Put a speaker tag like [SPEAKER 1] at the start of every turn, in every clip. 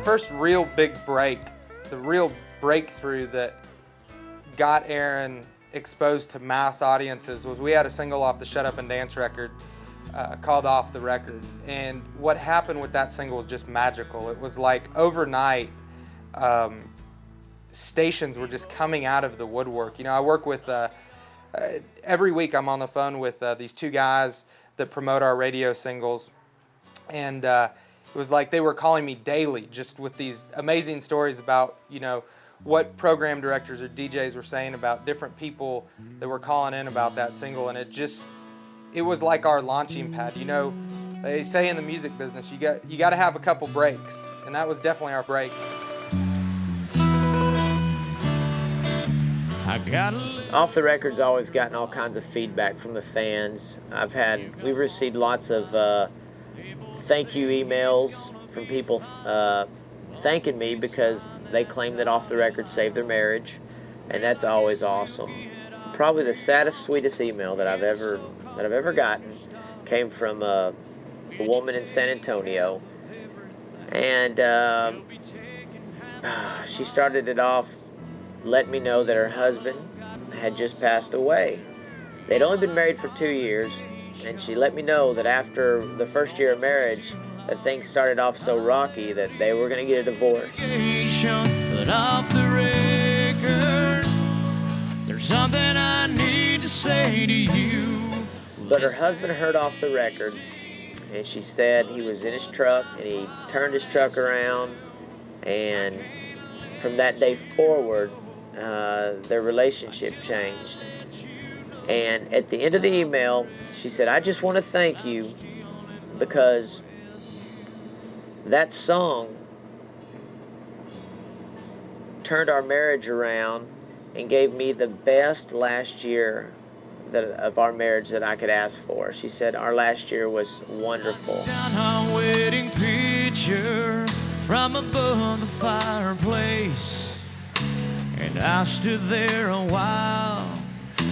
[SPEAKER 1] first real big break, the real breakthrough that got Aaron exposed to mass audiences was we had a single off the Shut Up and Dance record called Off the Record. And what happened with that single was just magical. It was like overnight, stations were just coming out of the woodwork. You know, I work with, every week I'm on the phone with these two guys that promote our radio singles. And it was like they were calling me daily just with these amazing stories about, you know, what program directors or DJs were saying about different people that were calling in about that single. And it was like our launching pad. You know, they say in the music business, you got to have a couple breaks. And that was definitely our break.
[SPEAKER 2] Off the Record's always gotten all kinds of feedback from the fans. We've received lots of thank you emails from people thanking me because they claim that Off the Record saved their marriage, and that's always awesome. Probably the saddest, sweetest email that I've ever gotten came from a woman in San Antonio, and she started it off letting me know that her husband had just passed away. They'd only been married for 2 years, and she let me know that after the first year of marriage, that things started off so rocky that they were going to get a divorce.
[SPEAKER 3] But off the record, there's something I need to say to you.
[SPEAKER 2] But her husband heard Off the Record, and she said he was in his truck, and he turned his truck around, and from that day forward, their relationship changed. And at the end of the email, she said, I just want to thank you because that song turned our marriage around and gave me the best last year of our marriage that I could ask for. She said our last year was wonderful.
[SPEAKER 3] Down our wedding picture from above the fireplace, and I stood there a while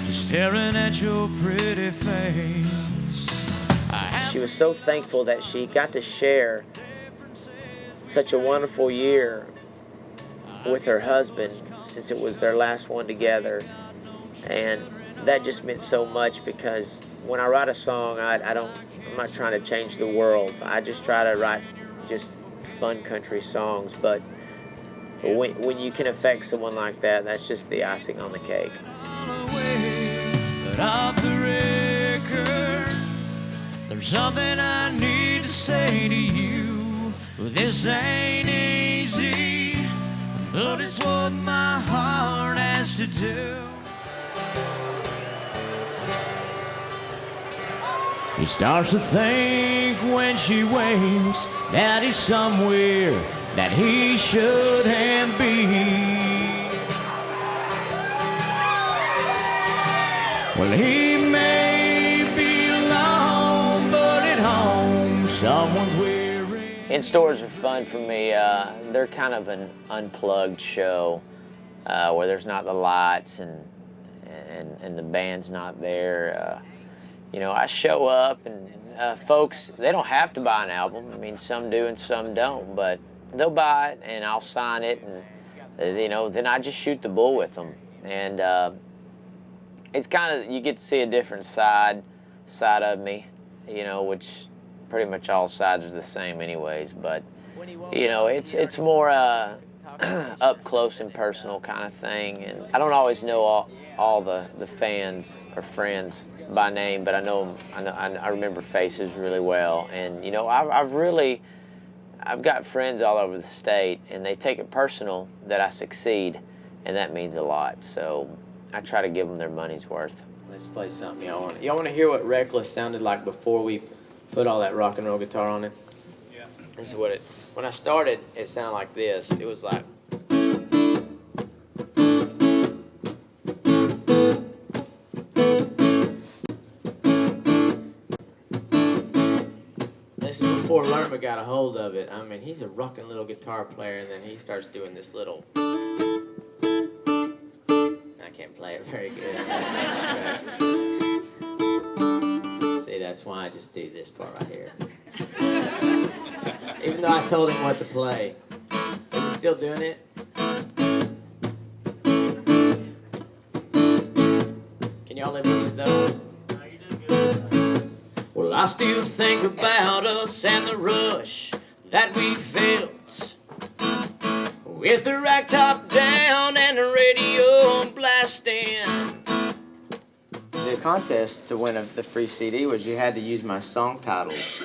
[SPEAKER 3] just staring at your pretty face.
[SPEAKER 2] She was so thankful that she got to share such a wonderful year with her husband since it was their last one together, and that just meant so much because when I write a song, I'm not trying to change the world. I just try to write just fun country songs, but when you can affect someone like that, that's just the icing on the cake.
[SPEAKER 3] But off the record, there's something I need to say to you. This ain't easy, but it's what my heart has to do. He starts to think when she wakes that he's somewhere that he shouldn't be. Well, he may be alone, but at home someone's weary.
[SPEAKER 2] In-stores are fun for me. They're kind of an unplugged show where there's not the lights and the band's not there. You know, I show up and folks, they don't have to buy an album. I mean, some do and some don't, but they'll buy it and I'll sign it, and you know, then I just shoot the bull with them. And it's kind of, you get to see a different side of me, you know, which pretty much all sides are the same anyways, but you know, it's more up close and personal kind of thing. And I don't always know all the fans or friends by name, but I remember faces really well. And you know, I've got friends all over the state, and they take it personal that I succeed, and that means a lot. So I try to give them their money's worth.
[SPEAKER 4] Let's play something y'all want. Y'all want to hear what Reckless sounded like before we put all that rock and roll guitar on it?
[SPEAKER 1] Yeah.
[SPEAKER 4] This is what when I started, it sounded like this. It was like. This is before Lerma got a hold of it. I mean, he's a rocking little guitar player, and then he starts doing this little. I can't play it very good. See, that's why I just do this part right here. Even though I told him what to play. still doing it? Can y'all live with it though?
[SPEAKER 3] Well, I still think about us and the rush that we felt with the ragtop down and the radio blasting.
[SPEAKER 4] The contest to win the free CD was you had to use my song titles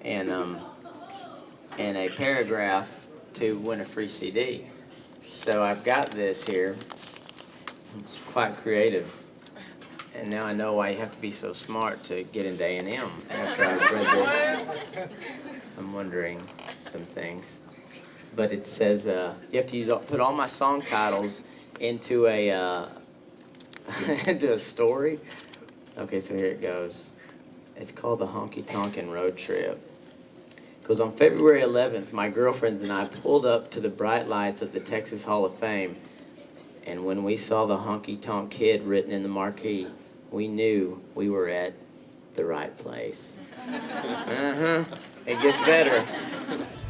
[SPEAKER 4] and a paragraph to win a free CD. So I've got this here. It's quite creative. And now I know why you have to be so smart to get into A&M after I've read this. I'm wondering some things. But it says you have to put all my song titles into a into a story. Okay, so here it goes. It's called The Honky Tonkin' Road Trip. It goes, on February 11th, my girlfriends and I pulled up to the bright lights of the Texas Hall of Fame. And when we saw the Honky Tonk Kid written in the marquee, we knew we were at the right place. It gets better.